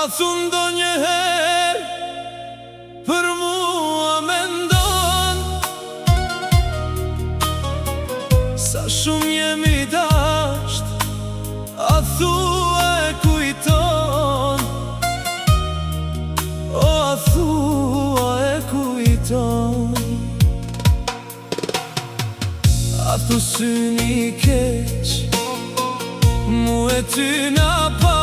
thun do njëherë për mua mendon, sa shumë jemi dasht, a thua e kujton, o a thua e kujton. A thu syni keq, mu e ty na pa,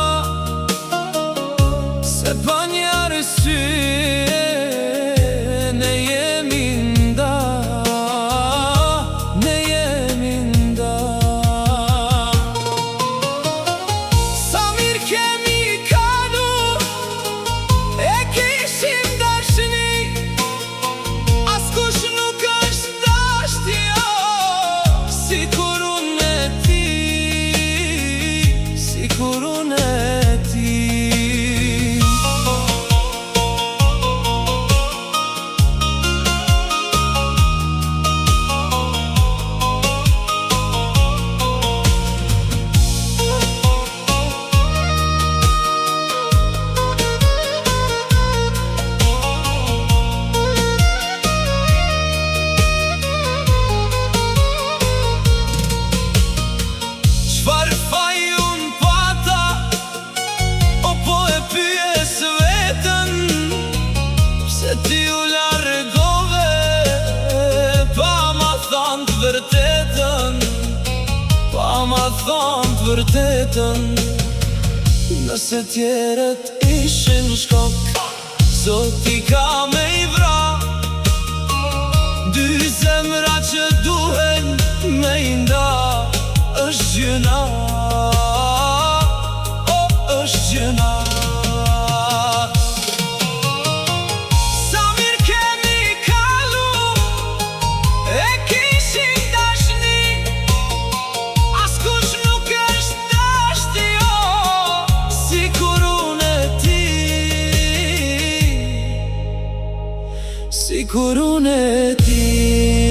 se pa një arsye ne jemi nda, ne jemi nda. Sa mirë kemi kalu, e kishim dashni, askush nuk është dashtja sikur unë e ti, sikur unë e ti. Çfarë faj unë pata, o po e pyes vetën, pse ti u largove, pa ma thonë të vërtetën, pa ma thonë të vërtetën. Nëse tjerët ishin shkok, Zoti ka me i vra, dy zemra që duhen me i nda. Është gjëna, o është gjëna. Sa mirë kemi kalu, e kishim dashni, askush nuk është dashtja sikur unë e ti, sikur unë e ti.